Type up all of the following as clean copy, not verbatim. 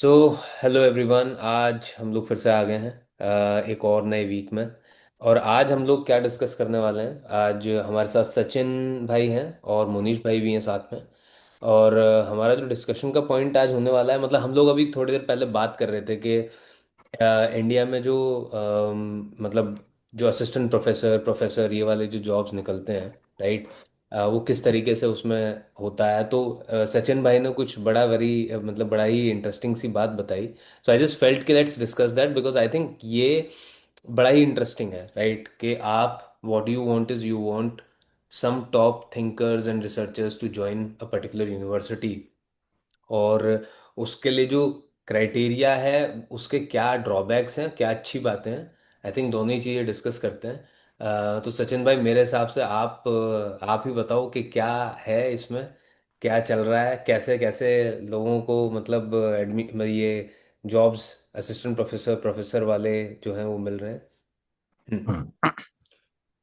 So hello everyone. आज हम लोग फिर से आ गए हैं एक और नए वीक में। और आज हम लोग क्या डिस्कस करने वाले हैं? आज हमारे साथ सचिन भाई हैं और मुनीश भाई भी हैं साथ में। और हमारा जो डिस्कशन का पॉइंट आज होने वाला है, मतलब हम लोग अभी थोड़ी देर पहले बात कर रहे थे कि इंडिया में जो मतलब जो असिस्टेंट प्रोफेसर प्रोफेसर ये वाले जो जॉब्स निकलते हैं, राइट, वो किस तरीके से उसमें होता है। तो सचिन भाई ने कुछ बड़ा मतलब बड़ा ही इंटरेस्टिंग सी बात बताई। सो आई जस्ट फेल्ट कि let's discuss that because I think ये बड़ा ही इंटरेस्टिंग है, राइट, कि आप what you want is you want some top thinkers and researchers to join a particular university, और उसके लिए जो क्राइटेरिया है, उसके क्या ड्रॉबैक्स हैं, क्या अच्छी बातें हैं। आई थिंक दोनों ही चीज़ें डिस्कस करते हैं। तो सचिन भाई, मेरे हिसाब से आप ही बताओ कि क्या है इसमें, क्या चल रहा है, कैसे कैसे लोगों को मतलब ये जॉब्स असिस्टेंट प्रोफेसर प्रोफेसर वाले जो हैं वो मिल रहे हैं। हम्म। हाँ।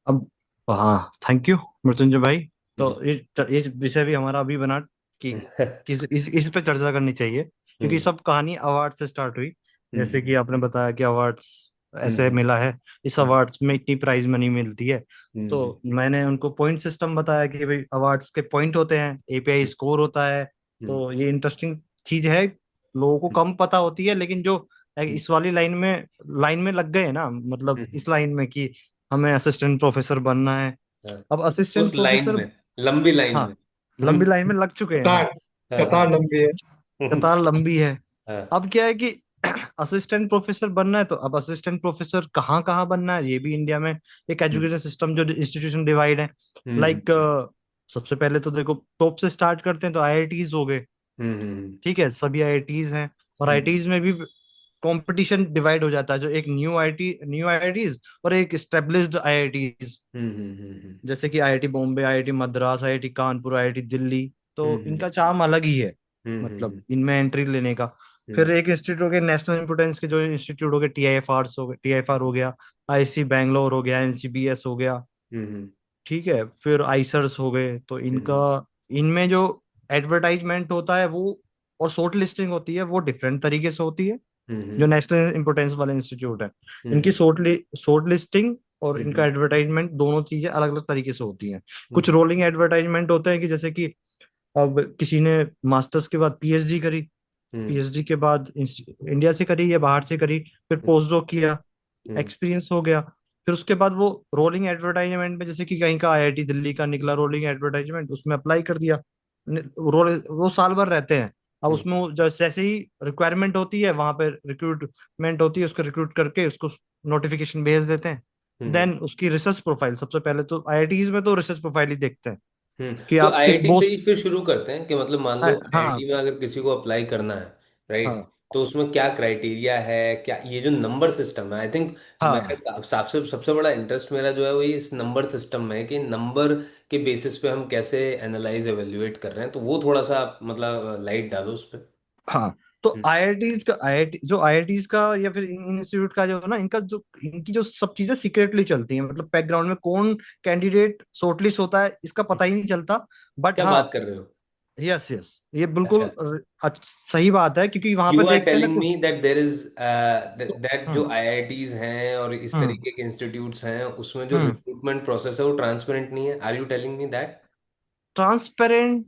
अब हाँ, थैंक यू मृत्युंजय भाई। तो हम्म। ये विषय भी हमारा अभी बना कि किस इस पे चर्चा करनी चाहिए, क्योंकि हम्म। सब कहानी अवार्ड से स्टार्ट हुई। जैसे हम्म। कि आपने बताया कि अवार्ड्स ऐसे हम्म। मिला है, इस हम्म। अवार्ड्स में इतनी प्राइज मनी मिलती है। हम्म। तो मैंने उनको पॉइंट सिस्टम बताया कि भाई अवार्ड्स के पॉइंट होते हैं, एपीआई स्कोर होता है। हम्म। तो ये इंटरेस्टिंग चीज है, लोगों को कम पता होती है, लेकिन जो हम्म। इस वाली लाइन में लग गए ना, मतलब हम्म। इस लाइन में कि हमें असिस्टेंट प्रोफेसर बनना है। हाँ, अब उस असिस्टेंट लाइन प्रोफेसर, में, लंबी लाइन हाँ, में। लंबी लाइन में लग चुके हैं कतार हम। हाँ। कतार लंबी है। कतार लंबी है। हाँ। अब क्या है कि असिस्टेंट प्रोफेसर बनना है, तो अब असिस्टेंट प्रोफेसर कहाँ कहाँ बनना है, ये भी इंडिया में एक हम्म। एजुकेशन सिस्टम जो इंस्टीट्यूशन डिवाइड है। हम्म। लाइक सबसे पहले तो देखो, टॉप से स्टार्ट करते हैं तो आईआईटीज हो गए। हम्म। ठीक है, सभी आईआईटीज हैं। और हम्म। आईआईटीज में भी कंपटीशन डिवाइड हो जाता है, जो एक न्यू आईआईटीज और एक स्टेब्लिश्ड आईआईटीज। हम्म। हम्म। जैसे कि IIT Bombay, IIT Madras, IIT Kanpur, IIT Delhi. तो हम्म। इनका चार्म अलग ही है, हम्म। मतलब इनमें एंट्री लेने का। हम्म। फिर एक इंस्टीट्यूट हो गया नेशनल इंपोर्टेंस के, जो इंस्टीट्यूट हो गए टीआईएफआर हो गया, आईसी बैंगलोर हो गया, एनसीबीएस हो गया। हम्म। ठीक है, फिर आईसर्स हो गए। तो इनका, हम्म। इनमें जो एडवर्टाइजमेंट होता है वो और शॉर्ट लिस्टिंग होती है, वो डिफरेंट तरीके से होती है। जो हम्म। नेशनल इंपोर्टेंस वाले इंस्टीट्यूट है, इनकी हम्म। शॉर्ट लिस्टिंग और इनका हम्म। एडवर्टाइजमेंट, दोनों चीजें अलग अलग तरीके से होती हैं। कुछ हम्म। रोलिंग एडवर्टाइजमेंट होते हैं कि जैसे कि अब किसी ने मास्टर्स के बाद पीएचडी करी, हम्म। पीएचडी के बाद इंडिया से करी या बाहर से करी, फिर पोस्ट डॉक किया, हम्म। एक्सपीरियंस हो गया। फिर उसके बाद वो रोलिंग एडवर्टाइजमेंट में, जैसे कि कहीं का आईआईटी दिल्ली का निकला रोलिंग एडवर्टाइजमेंट, उसमें अप्लाई कर दिया। वो साल भर रहते हैं। अब हम्म। उसमें जैसे ही रिक्वायरमेंट होती है, वहां पे रिक्रूटमेंट होती है, उसको रिक्रूट करके उसको नोटिफिकेशन भेज देते हैं। हम्म। देन उसकी रिसर्च प्रोफाइल, सबसे पहले तो आईआईटीज में तो रिसर्च प्रोफाइल ही देखते हैं कि तो आप किस आईआईटी से बोस। ही फिर शुरू करते हैं कि मतलब मान लो हाँ आईआईटी में अगर किसी को अप्लाई करना है, राइट, हाँ तो उसमें क्या क्राइटेरिया है, क्या ये जो नंबर सिस्टम है, आई थिंक हाँ मेरा सबसे सबसे बड़ा इंटरेस्ट मेरा जो है वो ये इस नंबर सिस्टम में है कि नंबर के बेसिस पे हम कैसे एनालाइज एवेल्युएट कर रहे हैं। तो वो थोड़ा सा आप मतलब लाइट डालो उस पर। हाँ। तो आईआईटीज का या फिर इन इंस्टीट्यूट का जो है ना, इनका जो इनकी जो सब चीजें सीक्रेटली चलती हैं, मतलब बैकग्राउंड में कौन कैंडिडेट शॉर्टलिस्ट होता है इसका पता ही नहीं चलता। बट क्या हाँ, बात कर रहे हो? यस यस, ये बिल्कुल अच्छा, सही बात है, क्योंकि वहां पे यू आर देखते हैं ना telling me that there is that जो हम्म आईआईटीज हैं और इस हम्म तरीके के इंस्टीट्यूट्स हैं उसमें जो हम्म रिक्रूटमेंट प्रोसेस है वो ट्रांसपेरेंट नहीं है? Are you telling me that? Transparent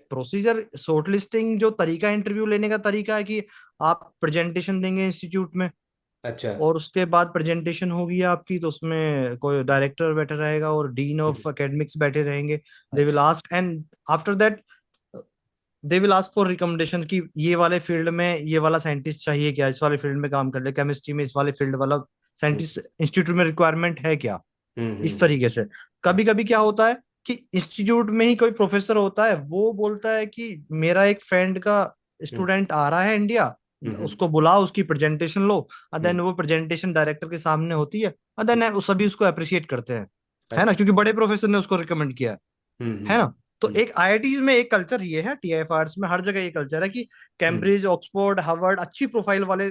procedure, shortlisting जो तरीका, इंटरव्यू लेने का तरीका है कि आप प्रेजेंटेशन देंगे इंस्टीट्यूट में, अच्छा। और उसके बाद प्रेजेंटेशन होगी आपकी, तो उसमें कोई डायरेक्टर बैठा रहेगा और डीन हम्म। ऑफ एकेडमिक्स बैठे रहेंगे। दे विल अच्छा। Ask, and after that they will ask for recommendation कि ये वाले फील्ड में ये वाला साइंटिस्ट चाहिए क्या, इस वाले फील्ड में काम कर ले, केमिस्ट्री में इस वाले फील्ड वाला हम्म। साइंटिस्ट इंस्टीट्यूट में रिक्वायरमेंट है क्या। हम्म। इस तरीके से कभी कभी क्या होता है कि इंस्टीट्यूट में ही कोई प्रोफेसर होता है, वो बोलता है कि मेरा एक फ्रेंड का हम्म। स्टूडेंट आ रहा है इंडिया, हम्म। उसको बुलाओ, उसकी प्रेजेंटेशन लो। हम्म। देन वो प्रेजेंटेशन डायरेक्टर के सामने होती है। देन सभी उसको अप्रिशिएट करते हैं, है ना, अच्छा। क्योंकि बड़े प्रोफेसर ने उसको रिकमेंड किया हम्म। है हम्म। ना। तो हम्म। एक आईआईटीज में एक कल्चर ये है, टीआईएफआरस में हर जगह ये कल्चर है कि हम्म। कैम्ब्रिज, ऑक्सफोर्ड, हार्वर्ड अच्छी प्रोफाइल वाले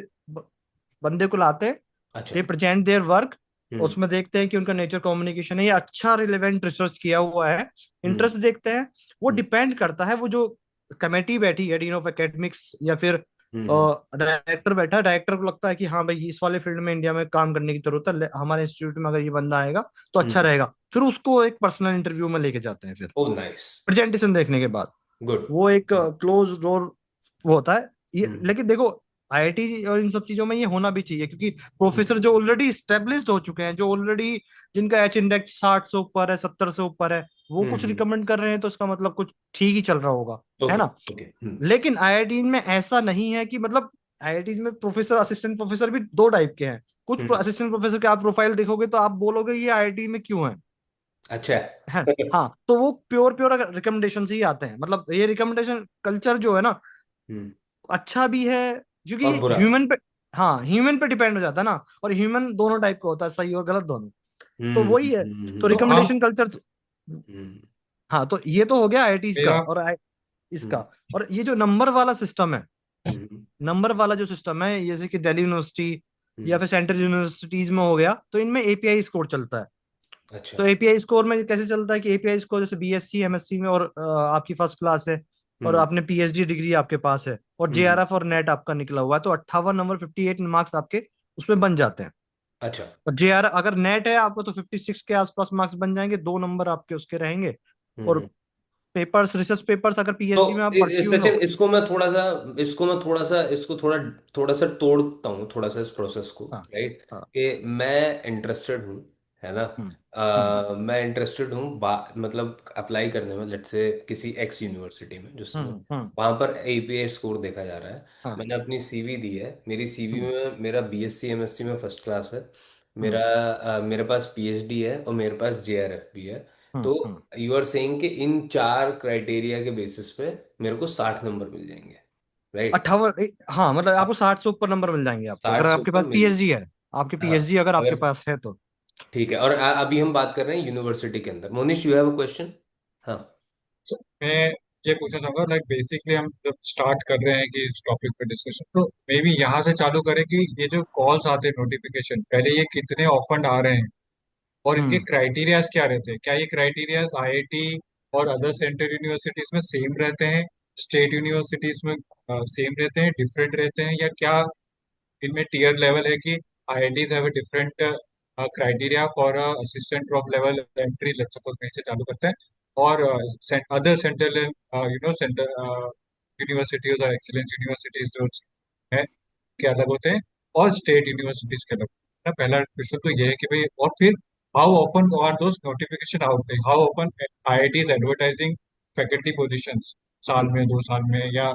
बंदे को लाते हैं। अच्छा। दे प्रेजेंट देयर वर्क, हम्म। उसमें देखते हैं कि उनका नेचर कम्युनिकेशन है, ये अच्छा रिलेवेंट रिसर्च किया हुआ है, हम्म। इंटरेस्ट देखते हैं। वो हम्म। डिपेंड करता है, वो जो कमेटी बैठी है डीन ऑफ एकेडमिक्स या फिर हम्म डायरेक्टर बैठा है, डायरेक्टर को लगता है कि हाँ भाई इस वाले फील्ड में इंडिया में काम करने की जरूरत है, हमारे इंस्टीट्यूट में अगर ये बंदा आएगा तो अच्छा हम्म। रहेगा। फिर उसको एक पर्सनल इंटरव्यू में लेके जाते हैं, फिर ओ नाइस। प्रेजेंटेशन देखने के बाद। गुड। वो एक क्लोज डोर वो होता है ये। हम्म लेकिन देखो आईआईटी और इन सब चीजों में ये होना भी चाहिए, क्योंकि प्रोफेसर जो ऑलरेडी स्टेब्लिश्ड हो चुके हैं, जो ऑलरेडी जिनका एच इंडेक्स 60 से ऊपर है, 70 से ऊपर है, वो कुछ हम्म। रिकमेंड कर रहे हैं तो इसका मतलब कुछ ठीक ही चल रहा होगा, है ओके ना। ओके। लेकिन आईआईटी में ऐसा नहीं है कि मतलब आईआईटी में प्रोफेसर असिस्टेंट प्रोफेसर भी दो टाइप के हैं। कुछ हम्म। असिस्टेंट प्रोफेसर के आप प्रोफाइल देखोगे तो आप बोलोगे ये आईआईटी में क्यों है। अच्छा। है हाँ, तो वो प्योर प्योर रिकमेंडेशन से ही आते हैं, मतलब ये रिकमेंडेशन कल्चर जो है ना हम्म। अच्छा भी है, क्योंकि और बुरा। ह्यूमन पे, हाँ ह्यूमन पे डिपेंड हो जाता है ना। और ह्यूमन दोनों टाइप का होता है, सही और गलत दोनों। तो वही है। तो हम्म। तो हम रिकमेंडेशन कल्चर। हम्म हाँ, तो ये तो हो गया आईआईटीज का मेरा और इसका। हम्म और ये जो नंबर वाला सिस्टम है, हम्म नंबर वाला जो सिस्टम है जैसे कि दिल्ली यूनिवर्सिटी या हम्म। फिर सेंट्रल यूनिवर्सिटीज में हो गया, तो इनमें एपीआई स्कोर चलता है। अच्छा। तो एपीआई स्कोर में कैसे चलता है कि एपीआई स्कोर जैसे बीएससी एमएससी में, और आपकी फर्स्ट क्लास है और हम्म आपने पीएचडी डिग्री आपके पास है और हम्म। जेआरएफ और नेट आपका निकला हुआ है, तो 58 नंबर 58 मार्क्स आपके उसमें बन जाते हैं। अच्छा। और जेआर अगर नेट है आपको तो 56 के आसपास मार्क्स बन जाएंगे, 2 नंबर आपके उसके रहेंगे। और हम्म। पेपर्स, रिसर्च पेपर्स अगर तो पीएचडी में आप परस्यू में सचिन, हो। इसको मैं थोड़ा सा तोड़ता हूँ, थोड़ा सा इस प्रोसेस को। हाँ राइट। हाँ। कि मैं इंटरेस्टेड हूँ, है ना। हम्म हम्म मैं इंटरेस्टेड हूँ मतलब अप्लाई करने में, लेट्स से किसी एक्स यूनिवर्सिटी में, जिसमें हम्म। वहाँ पर एपीआई स्कोर देखा जा रहा है। हाँ। मैंने अपनी सीवी दी है, मेरी सीवी हम्म में मेरा बीएससी एमएससी में फर्स्ट क्लास है। मेरा हम्म मेरे पास पीएचडी है और मेरे पास जेआरएफ भी है। तो हम्म। यू आर सेइंग कि इन चार क्राइटेरिया के बेसिस पे मेरे को 60 नंबर मिल जाएंगे, राइट। 58, हाँ मतलब आपको 60 से ऊपर नंबर मिल जाएंगे आपको, अगर 60 से आपके ऊपर पास मिल। पीएचडी है। आपके हाँ। पीएचडी अगर आपके अगर पास है तो। ठीक है, और अभी हम बात कर रहे हैं यूनिवर्सिटी के अंदर। Monish, you have a question. हाँ। तो मैं ये पूछना चाहूंगा, लाइक बेसिकली हम जब स्टार्ट कर रहे हैं कि इस टॉपिक पे डिस्कशन, तो मे बी यहाँ से चालू करें कि ये जो कॉल्स आते हैं नोटिफिकेशन, पहले ये कितने ऑफन आ रहे हैं और इनके हम्म क्राइटेरियाज क्या रहते हैं? क्या ये क्राइटेरियाज आईआईटी और अदर सेंट्रल यूनिवर्सिटीज में सेम रहते हैं, स्टेट यूनिवर्सिटीज में सेम रहते हैं, डिफरेंट रहते हैं, या क्या इनमें टियर लेवल है कि IITs have a different criteria for assistant drop level entry, let's suppose कहीं से चालू करते हैं, और अदर सेंट्रल सेंटर यूनिवर्सिटीज और एक्सीलेंस यूनिवर्सिटीज जो है के अलग होते हैं, और स्टेट यूनिवर्सिटीज के अलग होते हैं ना। पहला क्वेश्चन तो ये है कि भाई, और फिर how often are those notification out, how often IIT is advertising faculty positions, साल हम्म में, 2 साल में, या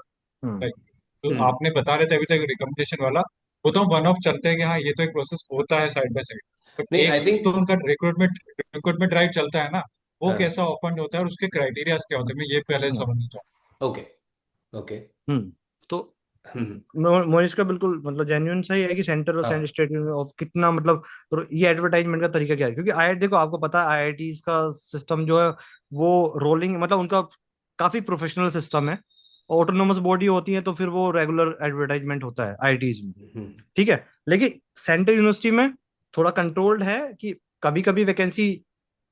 हम्म like, तो हम्म। आपने बता रहे थे अभी तक रिकमेंडेशन वाला, वो तो वन ऑफ चलते हैं कि हाँ ये तो एक प्रोसेस होता है साइड बाय साइड, बट नहीं, एक आई थिंक। तो उनका रिक्रूटमेंट रिक्रूटमेंट ड्राइव चलता है ना, वो हाँ। कैसा ऑफन होता है और उसके क्राइटेरियाज क्या होते हैं, मैं ये पहले हम्म समझना चाहूँ। Okay okay. तो हम्म। मोनिश का बिल्कुल मतलब जेन्युइन सही है कि सेंटर और हाँ। स्टेट ऑफ कितना मतलब। और ये एडवर्टाइजमेंट का तरीका क्या है, क्योंकि आई देखो आपको पता है आईआईटी का सिस्टम जो है वो रोलिंग मतलब उनका काफी प्रोफेशनल सिस्टम है। ऑटोनोमस बॉडी होती है तो फिर वो रेगुलर एडवर्टाइजमेंट होता है आईआईटीज में। हम्म ठीक है। लेकिन सेंट्रल यूनिवर्सिटी में थोड़ा कंट्रोल्ड है कि कभी कभी वैकेंसी,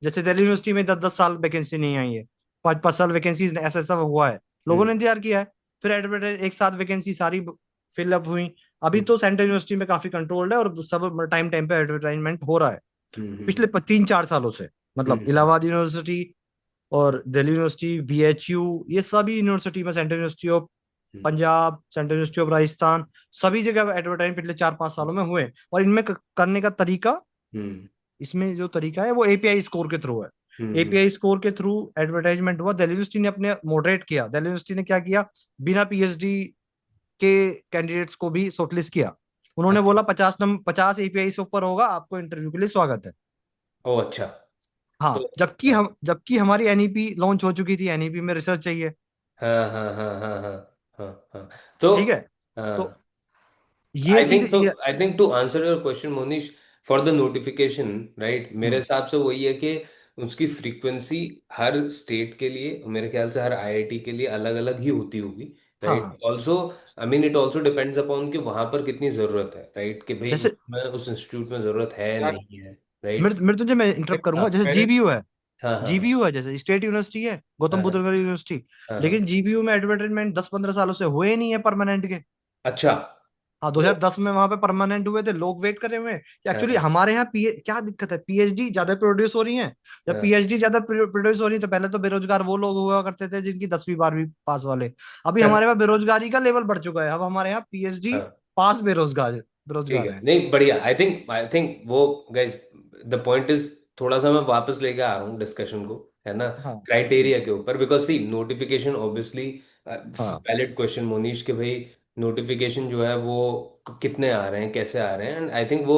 जैसे दिल्ली यूनिवर्सिटी में 10-10 साल वैकेंसी नहीं आई है, 5-5 साल वैकेंसी ऐसा ऐसा हुआ है, लोगों हम्म ने इंतजार किया है। फिर एडवर्टाइज एक साथ वैकेंसी सारी फिलअप हुई। अभी हम्म तो सेंट्रल यूनिवर्सिटी में काफी कंट्रोल्ड है और सब टाइम टाइम पे एडवर्टाइजमेंट हो रहा है हम्म पिछले 3-4 सालों से। मतलब हम्म इलाहाबाद यूनिवर्सिटी और दिल्ली यूनिवर्सिटी, बीएचयू, ये सभी यूनिवर्सिटी में, central university of hmm Punjab, central university of Rajasthan, सभी जगह एडवर्टाइजमेंट पिछले 4-5 सालों में हुए। और इनमें करने का तरीका, हम्म इसमें जो तरीका है वो एपीआई स्कोर के थ्रू है। हम्म एपीआई स्कोर के थ्रू एडवर्टाइजमेंट हुआ। दिल्ली यूनिवर्सिटी ने अपने मॉडरेट किया, दिल्ली यूनिवर्सिटी ने क्या किया, बिना पीएचडी के कैंडिडेट्स को भी शॉर्टलिस्ट किया। उन्होंने अच्छा। बोला 50 एपीआई से ऊपर होगा आपको इंटरव्यू के लिए स्वागत है। ओ अच्छा। तो हाँ, जबकि हमारी एनईपी लॉन्च हो चुकी थी, एनईपी में रिसर्च चाहिए। हाँ हाँ हाँ हाँ हाँ हाँ हाँ। तो ठीक है। तो हाँ, ये आई चीज थिंक, ये। I think to answer your question Monish, for the notification, right, मेरे हम्म, हिसाब से वही है कि उसकी फ्रीक्वेंसी हर स्टेट के लिए, मेरे ख्याल से हर आईआईटी के लिए अलग अलग ही होती होगी। हाँ राइट। हाँ। Also I mean it also depends upon कि वहां पर कितनी ज़रूरत है, राइट, कि भाई जैसे उसमें उस इंस्टीट्यूट में ज़रूरत है यार, नहीं है। राइट। मेरे तुझे मैं इंटरप्ट हाँ करूंगा, जैसे मेरे जीबीयू है। हाँ हाँ हाँ जीबीयू है जैसे स्टेट यूनिवर्सिटी है, गौतम हाँ बुद्ध नगर यूनिवर्सिटी। हाँ हाँ लेकिन जीबीयू में एडवर्टाइजमेंट 10-15 सालों से हुए ही नहीं है परमानेंट के। अच्छा। हाँ, ओ, 2010 में वहां पे परमानेंट हुए थे, लोग वेट कर रहे हुए हैं। एक्चुअली हाँ हमारे यहाँ क्या दिक्कत है, पीएचडी ज्यादा प्रोड्यूस हो रही है। जब हाँ पीएचडी ज्यादा प्रोड्यूस हो रही है तो पहले तो बेरोजगार वो लोग हुआ करते थे जिनकी 10वीं 12वीं पास वाले। अभी हाँ हमारे पास बेरोजगारी का लेवल बढ़ चुका है, अब हमारे यहाँ पीएचडी हाँ, पास बेरोजगार ठीक बेरोजगार है, है। नहीं बढ़िया। आई थिंक वो गाइस, द पॉइंट इज, थोड़ा सा मैं वापस लेके आ रहा हूँ डिस्कशन को, है ना, हाँ क्राइटेरिया के ऊपर। बिकॉज सी नोटिफिकेशन ऑब्वियसली हाँ वैलिड क्वेश्चन मोनीश के भाई, नोटिफिकेशन जो है वो कितने आ रहे हैं, कैसे आ रहे हैं, एंड आई थिंक वो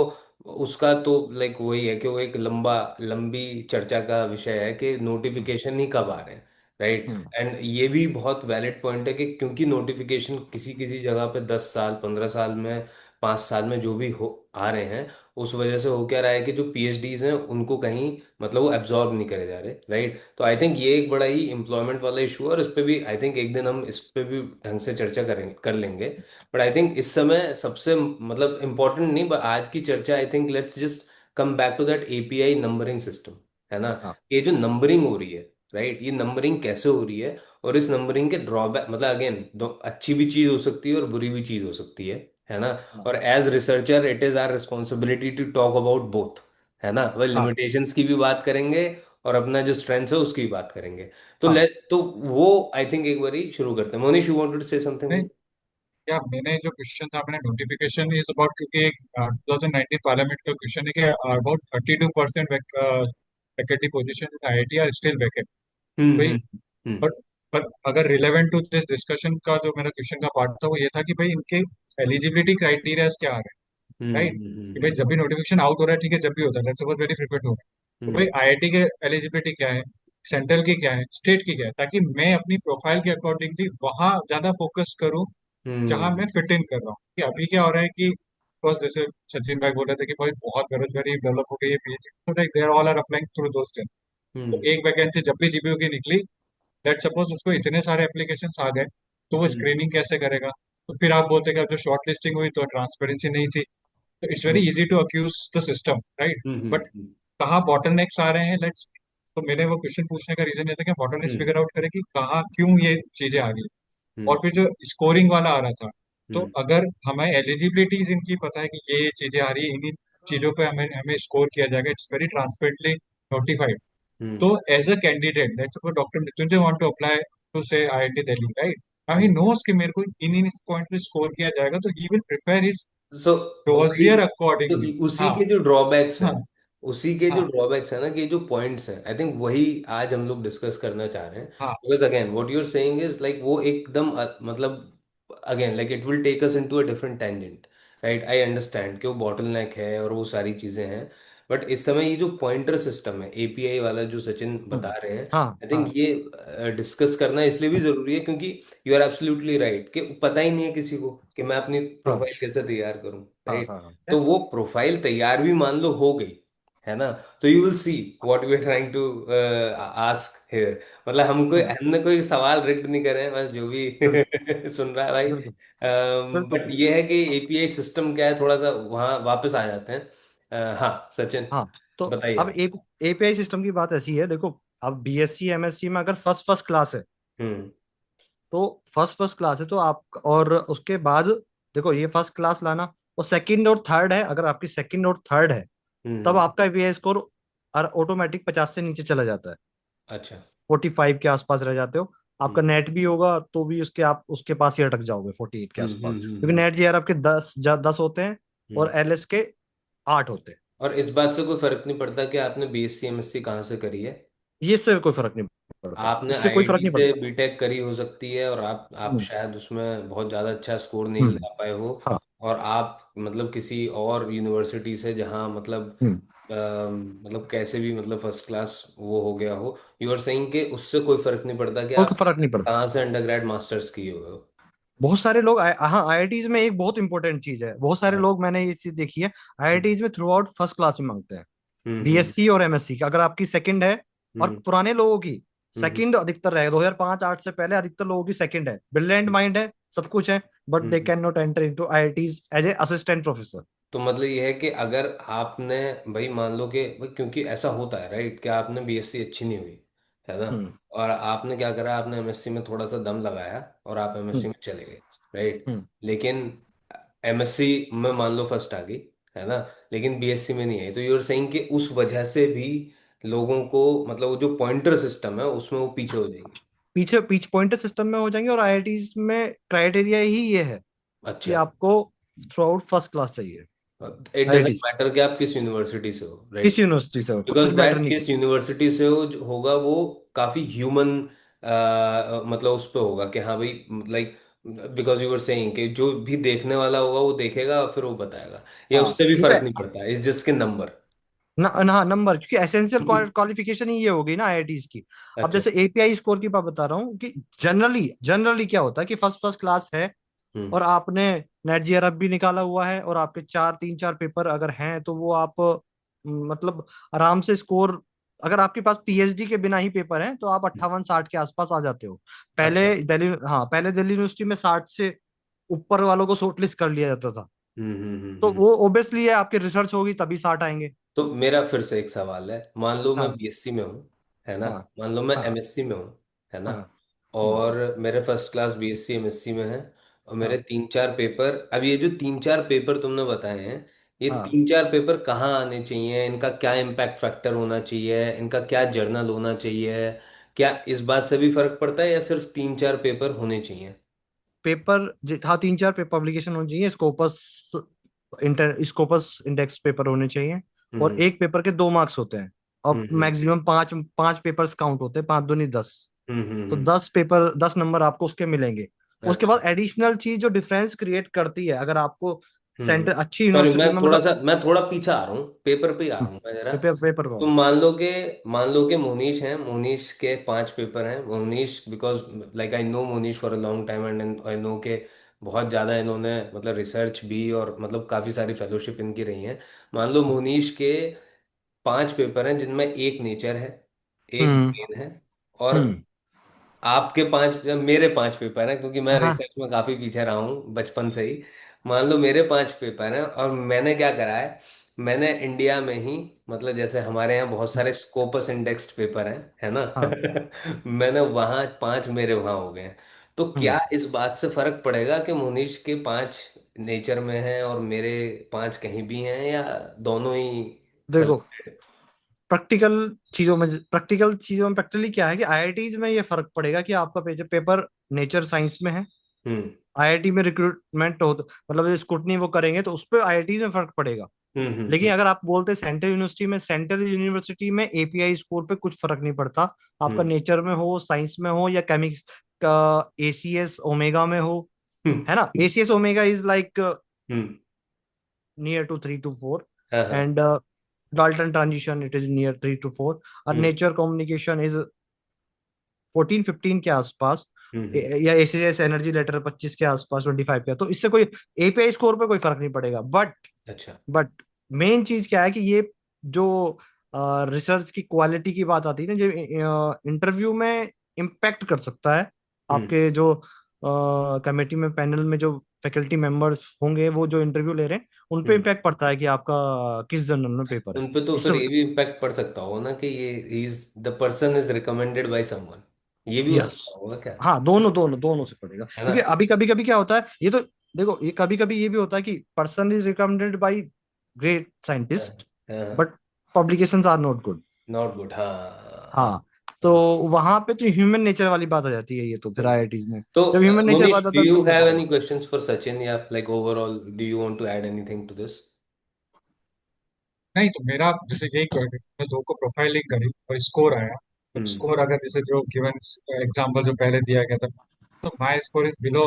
उसका तो लाइक वही है कि वो एक लंबी चर्चा का विषय है कि हम्म नोटिफिकेशन ही कब आ रहे हैं, राइट। हम्म एंड ये भी बहुत वैलिड पॉइंट है कि क्योंकि नोटिफिकेशन किसी किसी जगह पे 10 साल 15 साल में 5 साल में जो भी हो आ रहे हैं, उस वजह से हो क्या रहा है कि जो पीएचडीज हैं उनको कहीं मतलब वो एब्जॉर्ब नहीं करे जा रहे, राइट। तो आई थिंक ये एक बड़ा ही एम्प्लॉयमेंट वाला इशू है, और इस पे भी आई थिंक एक दिन हम इस पे भी ढंग से चर्चा कर लेंगे। बट आई थिंक इस समय सबसे मतलब इम्पोर्टेंट नहीं, but आज की चर्चा I think let's just come back to that API numbering system, है ना। हाँ ये जो नंबरिंग हो रही है, राइट, ये नंबरिंग कैसे हो रही है, और इस नंबरिंग के ड्रॉबैक, मतलब अगेन दो अच्छी भी चीज हो सकती है और बुरी भी चीज हो सकती है ना। हाँ और as researcher it is our responsibility to talk about both, है ना। वह हाँ लिमिटेशंस की भी बात करेंगे और अपना जो स्ट्रेंथ है उसकी भी बात करेंगे। तो हाँ लेट तो वो आई थिंक एक बारी शुरू करते हैं। Monish, you wanted to say something नहीं, भाई? क्या मैंने जो क्वेश्चन था अपने नोटिफिकेशन इज अबाउट, क्योंकि एक 2019 पार्लियामेंट का क्वेश्चन है कि about 32% faculty position in IIT are still vacant. भाई, हम्म। हम्म पर पर अगर रिलेवेंट टू दिस डिस्कशन का जो मेरा क्वेश्चन का पार्ट था वो ये था कि भाई इनके एलिजिबिलिटी क्राइटेरिया क्या आ रहे हैं, हम्म राइट। हम्म कि भाई हम्म जब भी नोटिफिकेशन आउट हो रहा है, ठीक है, जब भी होता है, लेट्स सपोज वेरी फ्रिक्वेंट हो रहा है, तो भाई हम्म आईआईटी के एलिजिबिलिटी क्या है, सेंट्रल की क्या है, स्टेट की क्या है, ताकि मैं अपनी प्रोफाइल के अकॉर्डिंगली वहां ज्यादा फोकस करूं जहां मैं हम्म फिट इन कर रहा हूँ। कि अभी क्या हो रहा है कि बस जैसे सचिन भाई बोल रहे थे कि भाई बहुत बेरोजगारी डेवलप हो गई है पीएचडी, तो like they are all are applying through those. तो हम्म एक वैकेंसी जब भी जीपीयू की निकली, लेट सपोज उसको इतने सारे एप्लीकेशन आ गए, तो वो हम्म स्क्रीनिंग कैसे करेगा। तो फिर आप बोलते कि अब जो शॉर्ट लिस्टिंग हुई तो ट्रांसपेरेंसी नहीं थी, तो it's very hmm easy to accuse the system, right. But hmm कहाँ बॉटलनेक्स आ रहे हैं, लेट्स, तो मैंने वो क्वेश्चन पूछने का रीजन ये था कि बॉटलनेक्स हम्म फिगर आउट करें कि कहाँ क्यों ये चीजें आ गई। और हम्म फिर जो स्कोरिंग वाला आ रहा था, तो हम्म अगर हमें एलिजिबिलिटीज इनकी पता है कि ये चीजें आ रही है, इन्हीं चीजों पे हमें हमें स्कोर किया जाएगा, it's very transparently notified. Hmm तो as a candidate, let's suppose doctor Mrityunjay want to apply to say IIT Delhi, right. Now he knows कि मेरे को इन इन पॉइंट पे स्कोर किया जाएगा, तो he will prepare his so वही, डोजियर तो अकॉर्डिंगली। उसी हाँ के जो ड्रॉबैक्स हाँ हैं, उसी के जो हाँ ड्रॉबैक्स है ना, कि जो पॉइंट्स हैं, आई थिंक वही आज हम लोग डिस्कस करना चाह रहे हैं। हाँ because again what you are saying is like वो एकदम मतलब again like it will take us into a different tangent, right. I understand कि वो बॉटल नेक है और वो सारी चीजें हैं। बट इस समय ये जो पॉइंटर सिस्टम है एपीआई वाला जो सचिन बता हम्म, रहे हैं, हाँ आई थिंक हाँ ये डिस्कस करना इसलिए भी जरूरी है क्योंकि यू आर एब्सोल्युटली राइट कि पता ही नहीं है किसी को कि मैं अपनी हाँ प्रोफाइल कैसे तैयार करूं, हाँ राइट। हाँ हाँ तो वो प्रोफाइल तैयार भी मान लो हो गई, है ना, तो you will see what we are trying to ask here. मतलब हम्म, हमने कोई सवाल रिक्ट नहीं करे हैं, बस जो भी बिल्कुल सुन रहा है भाई। बिल्कुल बट बिल्कुल। ये है कि एपीआई सिस्टम क्या है, थोड़ा सा वहाँ वापस आ जाते हैं। हाँ सचिन, हाँ, तो बताइए अब आप। एक एपीआई सिस्टम की बात ऐसी है, देखो, अब बीएससी एमएससी में अगर फर्स्ट फर्स्ट क्लास है, हम्म तो फर्स्ट फर्स्ट क्लास है तो आप, और उसके बाद देखो ये फर्स्ट क्लास लाना, और सेकंड और थर्ड है, अगर आपकी सेकंड और थर्ड है तब हम्म। आपका एपीआई स्कोर ऑटोमेटिक 50 से नीचे चला जाता है, अच्छा। 45 के आसपास रह जाते हो। हम्म आपका नेट भी होगा तो भी उसके आप उसके पास ही अटक जाओगे 48 के आसपास, क्योंकि हम्म। नेट जी आपके 10 होते हैं हम्म। और एलएस के 8 होते हैं। और इस बात से कोई फर्क नहीं पड़ता कि आपने बीएससी एमएससी कहाँ से करी है। ये इससे कोई फर्क नहीं पड़ता, आपने इससे कोई फर्क आईआईटी नहीं से पड़ता। बीटेक करी हो सकती है और आप हम्म शायद उसमें बहुत ज़्यादा अच्छा स्कोर नहीं हम्म ला पाए हो, हाँ और आप मतलब किसी और यूनिवर्सिटी से जहाँ मतलब हम्म मतलब कैसे भी मतलब फर्स्ट क्लास वो हो गया हो, यू आर सेइंग कि उससे कोई फर्क नहीं पड़ता कि कोई आप फर्क नहीं पड़ता। कहाँ से अंडर मास्टर्स किए हुए हो। बहुत सारे लोग हाँ, आईआईटीज में एक बहुत इंपॉर्टेंट चीज है, बहुत सारे हाँ। लोग, मैंने ये चीज देखी है, हम्म आईआईटीज में थ्रू आउट फर्स्ट क्लास ही मांगते हैं। हम्म बीएससी और एमएससी का अगर आपकी सेकंड है, और हम्म पुराने लोगों की हम्म सेकंड अधिकतर रहेगा, 2005-8 से पहले अधिकतर लोगों की सेकंड है, ब्रिलियंट माइंड है, सब कुछ है, but they hmm. Can not enter into IITs as a assistant professor. तो मतलब ये है कि अगर आपने भाई मान लो कि भाई, क्योंकि ऐसा होता है राइट कि आपने बीएससी अच्छी नहीं हुई, है ना, हम्म और आपने क्या करा, आपने एमएससी में थोड़ा सा दम लगाया और आप एमएससी हम्म में चले गए, राइट। हम्म। लेकिन एमएससी में मान लो फर्स्ट आ गई, है ना, लेकिन बीएससी में नहीं आई, तो यूर सेइंग कि उस वजह से भी लोगों को मतलब वो जो पॉइंटर सिस्टम है उसमें वो पीछे हो जाएंगे। पीछे पीछ पॉइंटर सिस्टम में हो जाएंगे, और आईआईटीज में क्राइटेरिया ही ये है कि अच्छा। आपको थ्रू आउट फर्स्ट क्लास चाहिए। इट डजेंट आईआईटीज मैटर कि आप किस यूनिवर्सिटी से हो, किस राइट। यूनिवर्सिटी से हो, बिकॉज कुछ मैटर दैट नहीं किस करता। यूनिवर्सिटी से हो होगा वो काफी ह्यूमन, मतलब उस पे होगा कि हाँ भाई, like because you were saying कि जो भी देखने वाला होगा वो देखेगा फिर वो बताएगा, या हाँ उससे भी ये तो फर्क नहीं पड़ता, इस जस्ट के नंबर। ना नंबर, क्योंकि एसेंशियल क्वालिफिकेशन ही ये होगी ना आईआईटीज की। अब अच्छा। जैसे एपीआई स्कोर की बात बता रहा हूँ कि जनरली जनरली क्या होता है कि फर्स्ट फर्स्ट क्लास है, हम्म और आपने नेट जीआरएफ भी निकाला हुआ है, और आपके तीन चार पेपर अगर हैं तो वो आप मतलब आराम से स्कोर, अगर आपके पास पीएचडी के बिना ही पेपर हैं तो आप 58-60 के आसपास आ जाते हो। अच्छा। पहले दिल्ली यूनिवर्सिटी में 60 से ऊपर वालों को शॉर्टलिस्ट कर लिया जाता था। तो हम्म। वो ओब्वियसली है, आपकी रिसर्च होगी तभी 60 आएंगे। तो मेरा फिर से एक सवाल है, मान लो मैं हाँ बीएससी में हूँ, है ना, हाँ मान लो मैं हाँ एमएससी में हूँ, है ना, हाँ। हम्म। और मेरे फर्स्ट क्लास बीएससी एमएससी में है, और मेरे हाँ तीन चार पेपर, अब ये जो तीन चार पेपर तुमने बताए हैं, ये हाँ। तीन चार पेपर कहाँ आने चाहिए, इनका क्या इम्पैक्ट फैक्टर होना चाहिए, इनका क्या जर्नल होना चाहिए, क्या इस बात से भी फर्क पड़ता है, या सिर्फ तीन चार पेपर होने चाहिए? हाँ, तीन चार पेपर पब्लिकेशन होनी चाहिए। स्कोपस इंडेक्स पेपर होने चाहिए। और हम्म एक पेपर के 2 मार्क्स होते हैं, और हम्म मैक्सिमम पांच पांच पेपर्स काउंट होते हैं, 5 दूनी 10। तो हम्म। 10 पेपर, 10 नंबर आपको उसके मिलेंगे। उसके अच्छा। बाद एडिशनल चीज जो डिफरेंस क्रिएट करती है, अगर आपको हम्म। सेंटर अच्छी सॉरी, यूनिवर्सिटी में मतलब मैं थोड़ा पीछे आ रहा हूँ, पेपर पे ही आ रहा हूँ मैं जरा। पेपर तो कौन। मान लो के मोनीश है, मोनीश के पांच पेपर हैं, Monish because like I know Monish for a long time, and I know के बहुत ज़्यादा इन्होंने मतलब रिसर्च भी और मतलब काफ़ी सारी फेलोशिप इनकी रही है। मान लो मोनीश के पांच पेपर हैं जिनमें एक नेचर है, एक हम्म ब्रेन है, और हम्म। आपके पांच, मेरे पांच पेपर हैं, क्योंकि मैं हाँ रिसर्च में काफी पीछे रहा हूँ बचपन से ही। मान लो मेरे पांच पेपर हैं, और मैंने क्या करा है, मैंने इंडिया में ही, मतलब जैसे हमारे यहाँ बहुत सारे स्कोपस इंडेक्स्ड पेपर हैं, है ना, हाँ। मैंने वहाँ पांच मेरे वहाँ हो गए हैं। तो हम्म। क्या इस बात से फर्क पड़ेगा कि मुनीश के पांच नेचर में हैं और मेरे पांच कहीं भी हैं, या दोनों ही देखो, सेलेक्टेड? प्रैक्टिकल चीजों में प्रैक्टिकली क्या है कि आईआईटीज में ये फर्क पड़ेगा कि आपका पेपर नेचर साइंस में है। हम्म आईआईटी में रिक्रूटमेंट हो, मतलब स्क्रूटनी वो करेंगे तो उस पर आईआईटीज में फर्क पड़ेगा। लेकिन हम्म अगर आप बोलते सेंट्रल यूनिवर्सिटी में एपीआई स्कोर पे कुछ फर्क नहीं पड़ता। आपका हम्म नेचर में हो, साइंस में हो, या केमिक्स का एसीएस ओमेगा में हो, हम्म है ना। ACS Omega is like hmm. Near to 3 to 4, हाँ हाँ। And Dalton transition it is near 3 to 4, और हम्म नेचर कम्युनिकेशन इज 14-15 के आसपास, हम्म। या एसीएस एनर्जी लेटर 25 के आसपास, 25 के। तो इससे कोई एपीआई स्कोर पे कोई फर्क नहीं पड़ेगा। अच्छा। बट मेन चीज क्या है कि ये जो रिसर्च की क्वालिटी की बात आती है ना, जो इंटरव्यू में इम्पैक्ट कर सकता है। हम्म। आपके जो कमेटी में पैनल में जो फैकल्टी मेंबर्स होंगे, वो जो इंटरव्यू ले रहे हैं, उन पे हम्म। इम्पैक्ट पड़ता है कि आपका किस जर्नल में पेपर है। उन पे तो इससे फिर ये भी इम्पैक्ट पड़ सकता होगा ना कि ये is the person is recommended by someone, ये भी हो यस। सकता होगा क्या? हाँ, दोनों दोनों दोनों से पड़ेगा, है ना। क्योंकि अभी कभी कभी क्या होता है, ये तो देखो, ये कभी कभी ये भी होता है कि person is recommended by great scientist, but publications are not good. Not good, हाँ। हाँ, तो वहां पे तो ह्यूमन नेचर वाली बात आ जाती है, ये तो फिर बिल्कुल। आईआईटीज में तो जब ह्यूमन नेचर मोनिश, बात आता डू है यू तब हैव बताएंगे। एनी क्वेश्चंस फॉर सचिन, या like overall do you want to add anything to this? नहीं, तो मेरा जैसे यही मैं दो को प्रोफाइलिंग करी और स्कोर आया। तो हम्म स्कोर अगर जैसे जो गिवन एग्जांपल जो पहले दिया गया था, तो माई score is below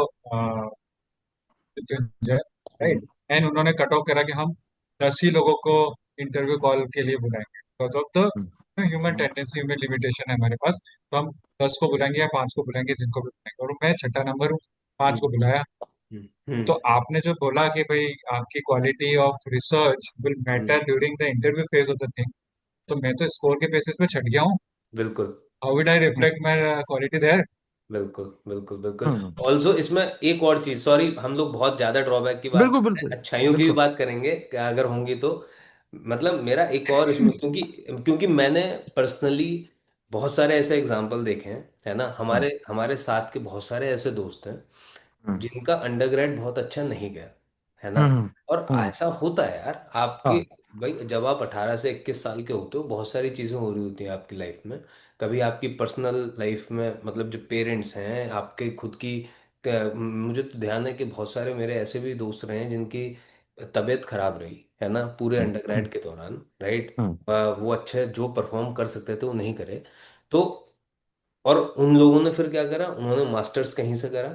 Mrityunjay, hmm right. And उन्होंने कट ऑफ करा कि हम 10 ही लोगों को इंटरव्यू कॉल के लिए बुलाएंगे, because of the hmm, human tendency, human limitation है हमारे पास। तो हम 10 को बुलाएंगे या 5 को बुलाएंगे, जिनको भी बुलाएंगे, और मैं छठा नंबर हूँ, 5 हम्म को बुलाया। तो हम्म आपने जो बोला कि भाई आपकी quality of research will hmm. Matter during the interview phase of the thing, तो मैं तो स्कोर के बेसिस पे छट गया हूँ। बिल्कुल how would I hmm, reflect my quality there? बिल्कुल बिल्कुल बिल्कुल। हम्म। ऑल्सो इसमें एक और चीज, सॉरी हम लोग बहुत ज्यादा ड्रॉबैक की बात बिल्कुल करते हैं, बिल्कुल अच्छाइयों की भी बिल्कुल। बात करेंगे क्या अगर होंगी तो। मतलब मेरा एक और इसमें, क्योंकि क्योंकि मैंने पर्सनली बहुत सारे ऐसे एग्जाम्पल देखे हैं, है ना, हम्म हमारे हमारे साथ के बहुत सारे ऐसे दोस्त हैं हम्म जिनका अंडरग्रेड बहुत अच्छा नहीं गया, है ना। हम्म और हम्म, ऐसा होता है यार आपके, हाँ भाई जब आप 18 से 21 साल के होते हो बहुत सारी चीज़ें हो रही होती हैं आपकी लाइफ में। कभी आपकी पर्सनल लाइफ में, मतलब जो पेरेंट्स हैं आपके खुद की, मुझे तो ध्यान है कि बहुत सारे मेरे ऐसे भी दोस्त रहे हैं जिनकी तबीयत खराब रही है ना पूरे हम्म हम्म अंडरग्रेड के दौरान, राइट। हम्म वो अच्छे जो परफॉर्म कर सकते थे वो नहीं करे। तो और उन लोगों ने फिर क्या करा, उन्होंने मास्टर्स कहीं से करा,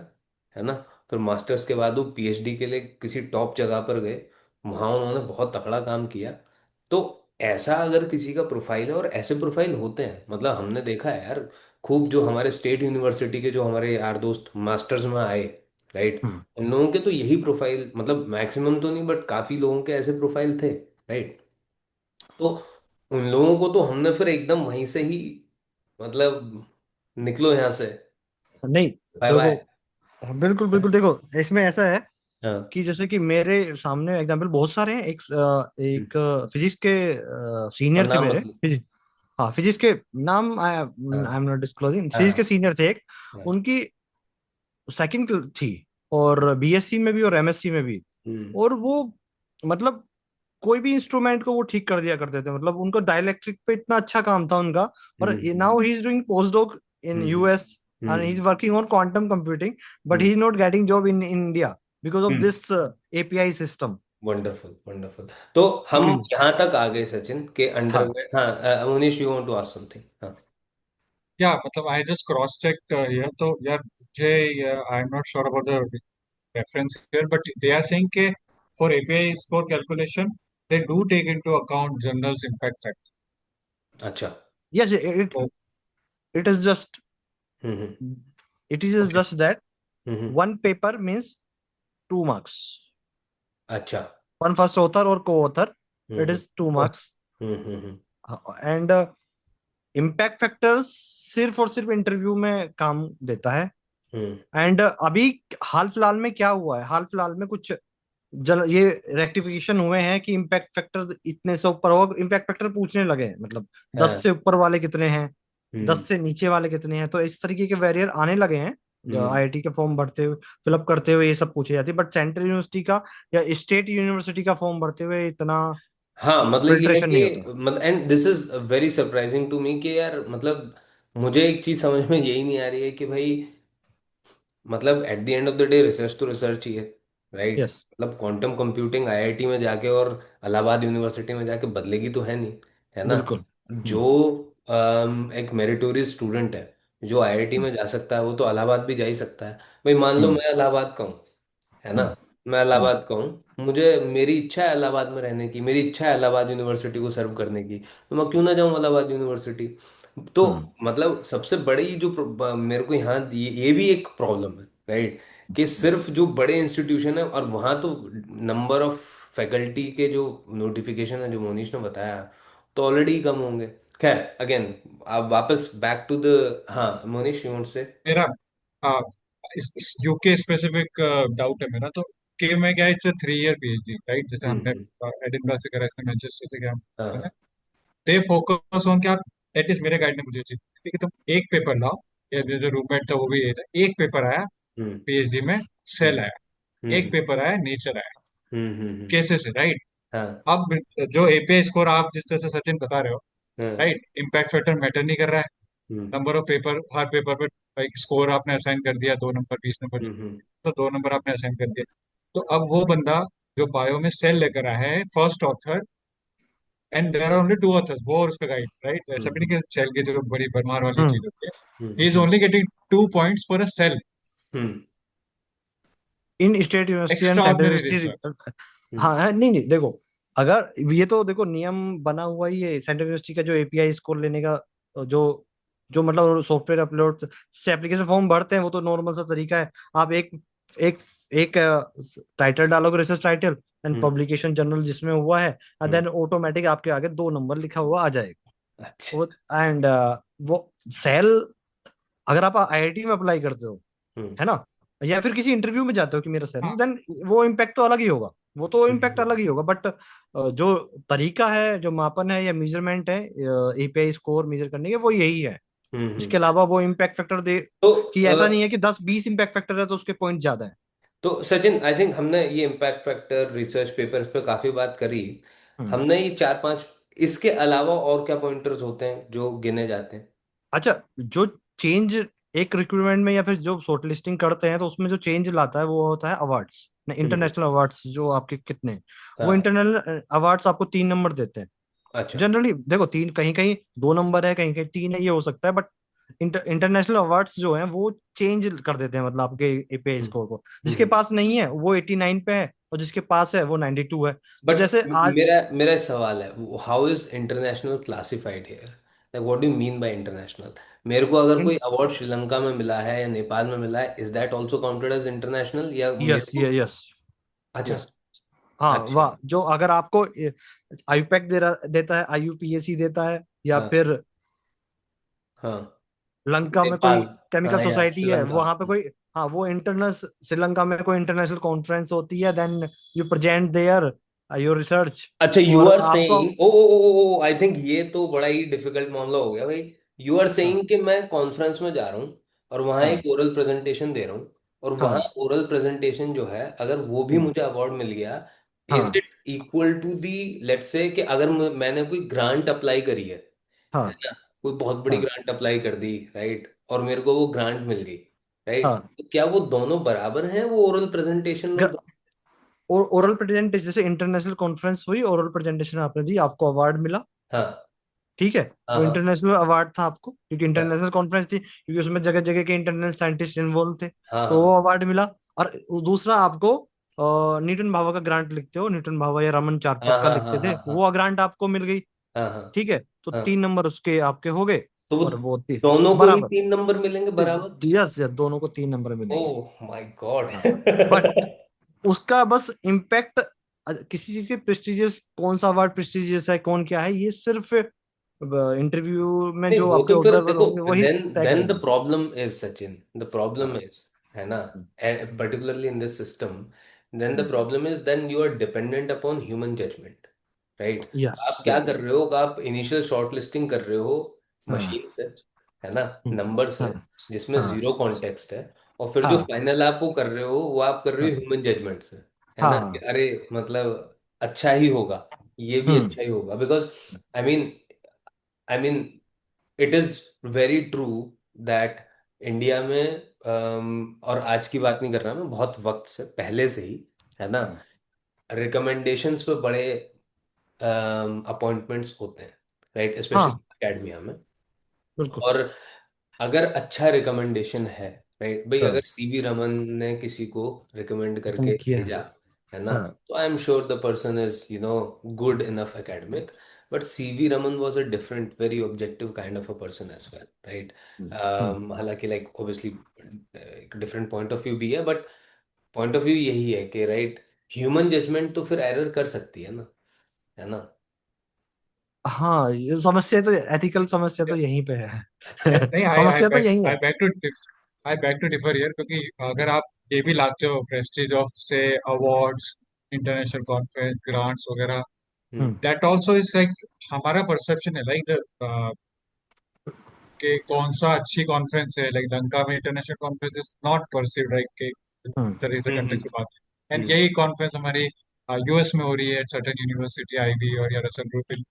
है ना। फिर मास्टर्स के बाद वो पीएचडी के लिए किसी टॉप जगह पर गए, वहाँ उन्होंने बहुत तगड़ा काम किया। तो ऐसा अगर किसी का प्रोफाइल है, और ऐसे प्रोफाइल होते हैं, मतलब हमने देखा है यार, खूब जो हमारे स्टेट यूनिवर्सिटी के जो हमारे यार दोस्त मास्टर्स में आए, राइट, हम्म। उन लोगों के तो यही प्रोफाइल, मतलब मैक्सिमम तो नहीं बट काफी लोगों के ऐसे प्रोफाइल थे, राइट। तो उन लोगों को तो हमने फिर एकदम वहीं से ही, मतलब निकलो यहाँ से, नहीं बाय देखो, बाय। हाँ, बिल्कुल बिल्कुल देखो, इसमें ऐसा है हाँ। कि जैसे कि मेरे सामने एग्जाम्पल बहुत सारे हैं। हम्म। एक फिजिक्स के और सीनियर थे नाम मेरे। मतलब। हाँ फिजिक्स के नाम आई हाँ एम नॉट डिस्क्लोजिंग। फिजिक्स के हाँ सीनियर थे एक, हाँ। उनकी सेकंड थी, और बीएससी में भी और एमएससी में भी। हम्म और वो मतलब कोई भी इंस्ट्रूमेंट को वो ठीक कर दिया करते थे, मतलब उनका डाइलेक्ट्रिक पे इतना अच्छा काम था उनका। और hmm now he is doing post doc in hmm US, and he is hmm working on quantum computing, but he hmm is not getting job in India because of hmm. This API system. Wonderful wonderful. तो हम यहाँ तक आ गए सचिन के under हाँ में। हाँ Munish, you want to ask something? हाँ। या मतलब I just cross check here, तो यार मुझे I am not sure about the reference here, but they are saying के for API score calculation they do take into account journals impact factor. अच्छा। Yes, it is just hmm. It is okay. Just that hmm. One paper means 2 marks, अच्छा। One first author और को author, it hmm is 2 marks. Hmm. And impact factors सिर्फ और सिर्फ interview में काम देता है। हम्म एंड अभी हाल फिलहाल में क्या हुआ है, हाल फिलहाल में कुछ ये रेक्टिफिकेशन हुए हैं कि इम्पैक्ट फैक्टर इतने से ऊपर हो, इम्पैक्ट फैक्टर पूछने लगे हैं, मतलब दस हाँ। से ऊपर वाले कितने हैं, हम्म 10 से नीचे वाले कितने हैं, तो इस तरीके के वेरियर आने लगे हैं। हम्म। आईआईटी के फॉर्म भरते हुए, फिलअप करते हुए ये सब पूछे जाते हैं, बट सेंट्रल यूनिवर्सिटी का या स्टेट यूनिवर्सिटी का फॉर्म भरते हुए इतना हाँ मतलब ये है फिल्ट्रेशन नहीं कि होता। मतलब, and this is very surprising to me कि यार, मतलब मुझे एक चीज समझ में यही नहीं आ रही है कि भाई, मतलब eight the end of the day research तो रिसर्च ही है, राइट। यस मतलब क्वांटम कंप्यूटिंग आईआईटी में जाके और इलाहाबाद यूनिवर्सिटी में जाके बदलेगी तो है नहीं, है ना। बिल्कुल। जो एक मेरिटोरियस स्टूडेंट है जो आईआईटी में जा सकता है वो तो इलाहाबाद भी जा ही सकता है। भाई मान लो हम्म मैं इलाहाबाद का हूँ, है ना, हम्म मैं हम्म इलाहाबाद का हूँ, मुझे मेरी इच्छा है इलाहाबाद में रहने की, मेरी इच्छा है इलाहाबाद यूनिवर्सिटी को सर्व करने की, तो मैं क्यों ना जाऊँ इलाहाबाद यूनिवर्सिटी। तो हम्म मतलब सबसे बड़ी जो मेरे को यहाँ ये भी एक प्रॉब्लम है, राइट, कि सिर्फ जो बड़े इंस्टीट्यूशन है और वहाँ तो नंबर ऑफ फैकल्टी के जो नोटिफिकेशन है जो मोनीश ने बताया तो ऑलरेडी कम होंगे। खैर अगेन, आप वापस बैक टू द, हाँ मोनीश, यू वांट से। मेरा हाँ, इस यूके स्पेसिफिक डाउट है मेरा, तो के में क्या, इट्स 3 ईयर पीएचडी राइट, जैसे हमने हम्म। एडिनबर्ग से करा, इससे मैनचेस्टर से हाँ क्या, हाँ। दे फोकस ऑन क्या, एटलीस्ट मेरे गाइड ने मुझे चीज थी कि तुम एक पेपर लाओ, या जो रूममेट था वो भी यही था, एक पेपर आया हम्म पीएचडी में, सेल हम्म आया, एक हम्म पेपर आया नेचर आया, हम्म। केसेस है राइट। हाँ अब जो एपीआई स्कोर आप जिस तरह से सचिन बता रहे हो, हाँ। राइट, इम्पैक्ट फैक्टर मैटर नहीं कर रहा है, हम्म नंबर ऑफ पेपर, हर पेपर पे एक स्कोर आपने असाइन कर दिया, 2 नंबर 20 नंबर, हम्म। तो 2 नंबर आपने असाइन कर दिया। तो अब वो बंदा जो बायो में सेल लेकर आया है, first author, and there are only 2 authors, वो और उसका गाइड, राइट, ऐसा भी नहीं हम्म कि सेल की जो बड़ी भरमार वाली हम्म चीज होती है, he is hmm only getting 2 points for a cell, hmm in state university and extra central ordinary university. Hmm हाँ नहीं नहीं देखो, अगर ये तो देखो नियम बना हुआ ही है सेंट्रल यूनिवर्सिटी का, जो एपीआई स्कोर लेने का, जो जो मतलब सॉफ्टवेयर अपलोड से एप्लीकेशन फॉर्म भरते हैं, वो तो नॉर्मल सा तरीका है। आप एक एक टाइटल डालोगे, research title and hmm. Publication journal जिसमें हुआ है, एंड हम्म। देन ऑटोमेटिक आपके आगे 2 नंबर लिखा हुआ आ जाएगा। अच्छा। वो एंड वो सेल, अगर आप आईआईटी में अप्लाई करते हो, हम्म है ना, या फिर किसी इंटरव्यू में जाते हो कि मेरा सेल, हाँ। देन वो इम्पैक्ट तो अलग ही होगा, वो तो इम्पैक्ट हम्म अलग ही होगा। बट जो तरीका है, जो मापन है या मेजरमेंट है एपीआई स्कोर मेजर करने के, वो यही है। हम्म। इसके अलावा वो इम्पैक्ट फैक्टर दे, तो कि ऐसा नहीं है कि 10-20 इम्पैक्ट फैक्टर है तो उसके पॉइंट ज्यादा है। तो सचिन, आई थिंक हमने ये इम्पैक्ट फैक्टर रिसर्च पेपर्स पे काफी बात करी। हम्म। हमने ये चार पांच, इसके अलावा और क्या पॉइंटर्स होते हैं जो गिने जाते हैं? अच्छा, जो चेंज एक रिक्रूटमेंट में या फिर जो शॉर्ट लिस्टिंग करते हैं तो उसमें जो चेंज लाता है वो होता है अवार्ड्स, हम्म। इंटरनेशनल अवार्ड्स जो आपके कितने हैं। वो हाँ। इंटरनल अवार्ड्स आपको 3 नंबर देते हैं। अच्छा। जनरली देखो, तीन, कहीं कहीं 2 नंबर है, कहीं कहीं 3 है, ये हो सकता है, बट इंटरनेशनल अवार्ड्स जो हैं वो चेंज कर देते हैं, मतलब आपके एपीआई हम्म। स्कोर को। जिसके हम्म। पास नहीं है वो 89 पे है, और जिसके पास है वो 92 है। तो बट जैसे आज, मेरा मेरा सवाल है, how is international classified here? Like what do you mean by international? मेरे को अगर कोई अवार्ड श्रीलंका में मिला है या नेपाल में मिला है, is that also counted as international, या मेरे यस, को? यस, अच्छा। यस। हाँ, अच्छा। वाह, जो अगर आपको आईयूपैक देता है, आईयूपीएसी देता है, या हाँ। फिर हाँ। लंका में कोई नेपाल। केमिकल हाँ, या सोसाइटी है श्रीलंका। वहां पे कोई, हाँ, वो इंटरनल, श्रीलंका में कोई इंटरनेशनल कॉन्फ्रेंस होती है, then you present there your research, अच्छा, यू और आर आपको, सेइंग, ओ आई थिंक ये तो बड़ा ही डिफिकल्ट मामला हो गया भाई। यू आर हाँ, सेइंग कि मैं कॉन्फ्रेंस में जा रहा हूँ और वहाँ हाँ, एक ओरल प्रेजेंटेशन दे रहा हूँ, और वहाँ हाँ, ओरल प्रेजेंटेशन जो है, अगर वो भी हम्म, मुझे अवार्ड मिल गया, इज हाँ, it equal to the, let's say कि अगर मैंने कोई ग्रांट अप्लाई करी है हाँ, ना, कोई बहुत बड़ी हाँ, ग्रांट अप्लाई कर दी, राइट, और मेरे को वो ग्रांट मिल गई, राइट, हाँ। तो क्या वो दोनों बराबर हैं, वो ओरल प्रेजेंटेशन और? और ओरल प्रेजेंटेशन, जैसे इंटरनेशनल कॉन्फ्रेंस हुई, ओरल प्रेजेंटेशन आपने दी, आपको अवार्ड मिला, हाँ। ठीक है। हाँ। वो हाँ। इंटरनेशनल अवार्ड था आपको, क्योंकि हाँ। इंटरनेशनल कॉन्फ्रेंस थी, क्योंकि उसमें जगह जगह के इंटरनेशनल साइंटिस्ट इन्वॉल्व थे। हाँ। तो हाँ। वो अवार्ड मिला। और दूसरा आपको न्यूटन भाभा का ग्रांट लिखते हो, न्यूटन भाभा या रमन हाँ। चारपट का हाँ। हाँ। लिखते थे, हाँ। हाँ। वो ग्रांट आपको मिल गई, हाँ। हाँ। ठीक है। तो हाँ। 3 नंबर उसके आपके हो गए। तो वो और वो दोनों को ही बराबर, 3 नंबर मिलेंगे बराबर? यस, यस, दोनों को 3 नंबर मिलेंगे। Oh my God. हाँ, बट उसका बस इम्पैक्ट, किसी चीज के प्रेस्टिजियस, कौन सा अवार्ड प्रेस्टिजियस है, कौन क्या है, ये सिर्फ इंटरव्यू में नहीं, जो वो आपके तो फिर ऑब्जर्वर देखो, होंगे वही देन तय देन द करेंगे। Problem is Sachin, the problem हाँ, इज, है ना, hmm, particularly in this system, then the hmm, problem is, then you are dependent upon human judgement, right? Yes, आप क्या कर यस, रहे हो, आप इनिशियल शॉर्ट लिस्टिंग कर रहे हो हाँ, मशीन से, है ना, हम्म, नंबर से, हाँ, जिसमें हाँ, जीरो कॉन्टेक्स्ट है, और फिर जो हाँ, फाइनल आप वो कर रहे हो, वो आप कर रहे हो हाँ, ह्यूमन जजमेंट से, है ना, कि हाँ, अरे मतलब अच्छा ही होगा, ये भी हम्म, अच्छा ही होगा, because I mean I mean, it is very true that India में, और आज की बात नहीं कर रहा मैं, बहुत वक्त से पहले से ही, है ना, हम्म, रिकमेंडेशंस पे बड़े अपॉइंटमेंट्स होते हैं, राइट, स्पेशली हाँ, एकेडमिया में। बिल्कुल, और अगर अच्छा रिकमेंडेशन है, राइट भाई, हाँ, अगर सीवी रमन ने किसी को रिकमेंड वो करके किया है, भेजा, है ना, हाँ, तो I am sure the person is good enough academic, but CV Raman was a different, very objective kind of a person as well, right? Hmm, hmm, हालांकि लाइक ऑब्वियसली एक डिफरेंट पॉइंट ऑफ व्यू भी है, but point of view यही है कि right, human judgement तो फिर error कर सकती है ना? हाँ, ये समस्या तो, एथिकल समस्या तो यहीं पे है। अच्छा। नहीं, आई आई समस्या तो बैक यही आई है। Back to I back to differ here, क्योंकि अगर आप ये भी लाते हो प्रेस्टीज ऑफ से अवार्ड्स, इंटरनेशनल कॉन्फ्रेंस, ग्रांट्स वगैरह, हम्म। हम्म, दैट आल्सो इज लाइक, हमारा परसेप्शन है लाइक कि कौन सा अच्छी कॉन्फ्रेंस है, लाइक लंका में international conference is not perceived like के इस हम्म, तरह से हम्म। कंट्री से बात है, एंड हम्म। यही कॉन्फ्रेंस हमारी यूएस में हो रही है, सर्टेन यूनिवर्सिटी आईवी और या रसल ग्रुप इन